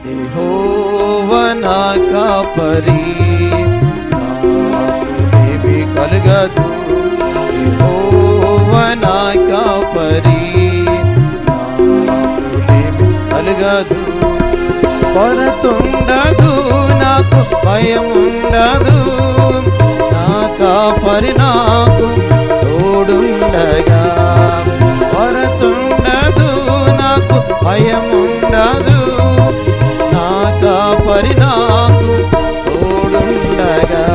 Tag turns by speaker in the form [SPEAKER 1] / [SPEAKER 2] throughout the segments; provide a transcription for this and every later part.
[SPEAKER 1] యెహోవా నా కాపరి నాకేమీ కలగదు. యెహోవా నా కాపరి నాకేమీ కలగదు. కొరతుండదు నాకు భయముండదు. నా కాపరి నాకు తోడుండగా. కొరతుండదు నాకు భయముండదు. నా కాపరి నాకు తోడుండగా.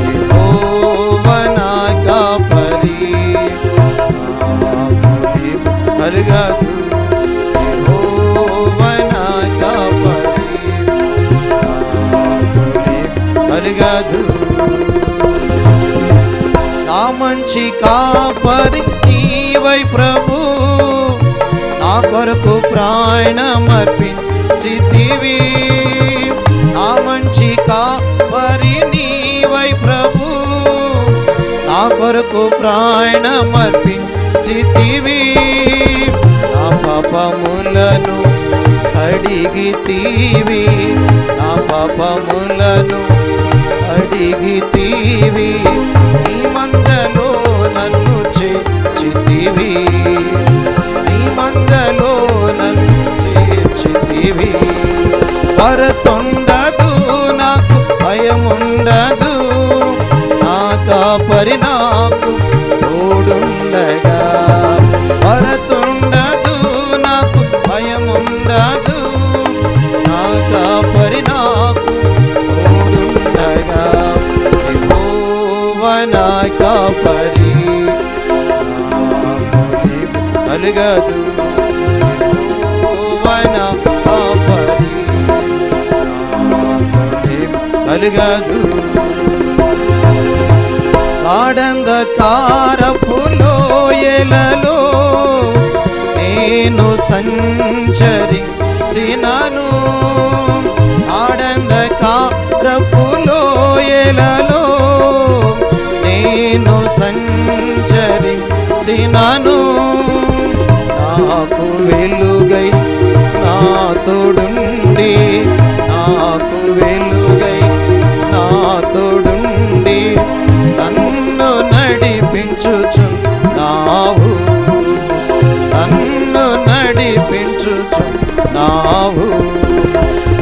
[SPEAKER 1] యెహోవా నా కాపరి నాకేమీ కలగదు. యెహోవా నా కాపరి నాకేమీ కలగదు. నా మంచి కాపరి నీవై ప్రభు, నా కొరకు ప్రాణమర్పించితివి. నా మంచి కాపరి నీవై ప్రభు, నా కొరకు ప్రాణమర్పించితివి. నా పాపములను కడిగితివి. నా పాపములను కడిగితివి. నీ మందలో నన్ను చేర్చితివి. నీ మందలో నన్ను చేర్చితివి. కొరతుండదు నాకు భయముండదు. నా కాపరి నాకు తోడుండగా. కొరతుండదు నాకు భయముండదు. నా కాపరి నాకు తోడుండగా. యెహోవా నా కాపరి నాకేమీ కలగదు. యెహోవా నా కాపరి నాకేమీ కలగదు. గాఢంధకారపు లోయలలో నేను సంచరించినను. గాఢంధకారపు లోయలలో నేను సంచరించినను. నాకు వెలుగై నా తోడుండి. నాకు వెలుగై నా తోడుండి నన్ను నడిపించుచున్నావు. నన్ను నడిపించుచున్నావు.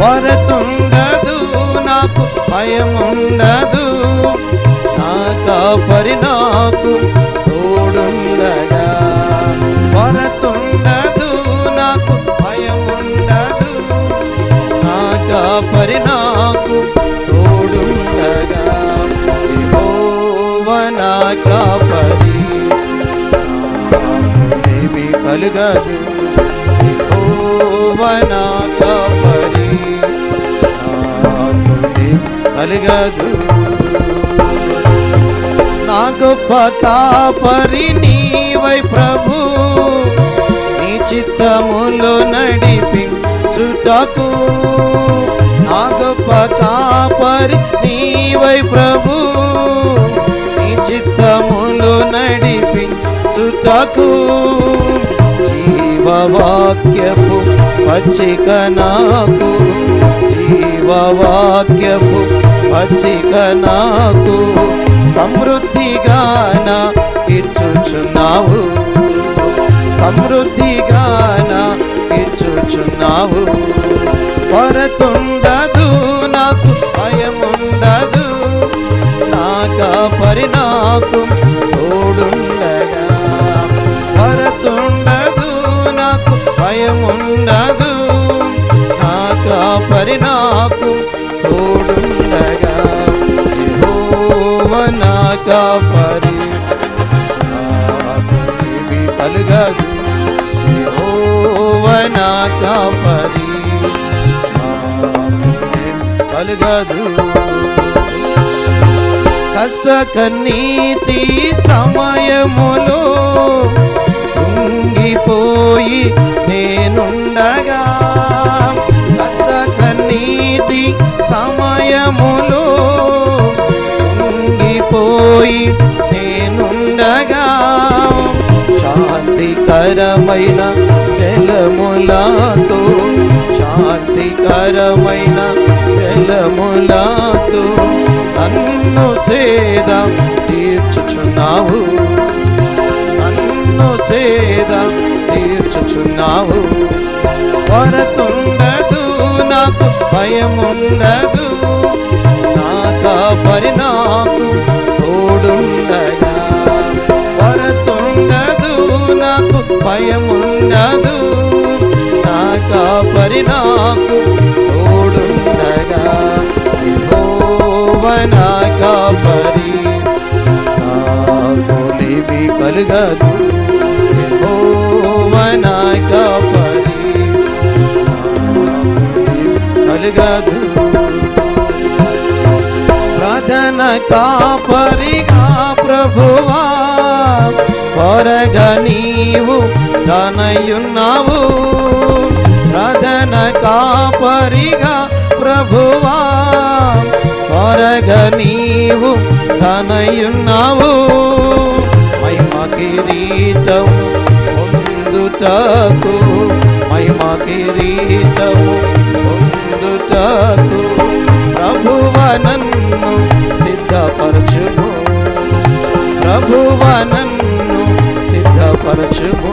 [SPEAKER 1] కొరతుండదు నాకు భయముండదు. నా కాపరి నాకు తోడుండగా. కొరతుండదు నాకు భయముండదు. నా కాపరి నాకు తోడుండగా. యెహోవా నా కాపరి నాకేమీ కలగదు. యెహోవా నా కాపరి నాకేమీ కలగదు. నా గొప్ప కాపరి నీవై ప్రభు, నీ చిత్తములో నడిపించుటకు. నా గొప్ప కాపరి నీవై ప్రభు, నీ చిత్తములో నడిపించుటకు. జీవవాక్యపు పచ్చిక నాకు. జీవవాక్యపు పచ్చిక నాకు. సమృద్ధిగా నాకిచ్చుచున్నావు. సమృద్ధిగా నాకిచ్చుచున్నావు. కొరతుండదు నాకు భయముండదు. నా కాపరి నాకు తోడుండగా. కొరతుండదు నాకు భయముండదు. నా కాపరి నాకు తోడుండగా. యెహోవా నా కాపరి నాకేమీ కలగదు. యెహోవా నా కాపరి నాకేమీ కలగదు. కష్ట కన్నీటి సమయములో కృంగిపోయి నేనుండగా. కష్ట కన్నీటి సమయములో కృంగిపోయి నేనుండగా. శాంతికరమైన జలములతో. శాంతి హానికరమైన జలములతో నన్ను సేద తీర్చుచున్నావు, నన్ను సేద తీర్చుచున్నావు. కొరతుండదు నాకు, భయముండదు, నా కాపరి నాకు తోడుండగా. కొరతుండదు నాకు, భయముండదు, నా కాపరి నాకు తోడుండగా. యెహోవా నా కాపరి, నాకు లేమి కలుగదు. యెహోవా నా కాపరి, నాకు లేమి కలుగదు. ప్రధాన కాపరిగా ప్రభువా కొరగా నీవు రానయ్యున్నావు. ప్రధాన కాపరిగా ప్రభువా కొరగా నీవు రానయ్యున్నావు. మహిమ కిరీటము పొందుటకు, మహిమ కిరీటము పొందుటకు ప్రభువ నన్ను సిద్ధపరచుము, ప్రభువ నన్ను సిద్ధపరచుము.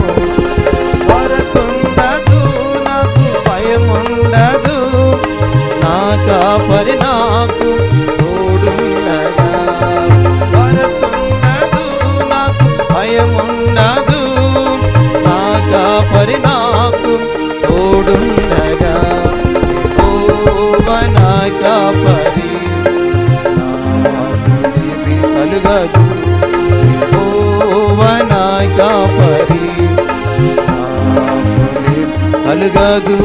[SPEAKER 1] కొరతుండదు నాకు, భయముండదు, నా కాపరి నాకు తోడుండగా. కొరతుండదు నాకు, భయముండదు, నా కాపరి నాకు తోడుండగా. యెహోవా నా కాపరి, నాకు లేమి కలుగదు. యెహోవా నా కాపరి, నాకు లేమి కలుగదు.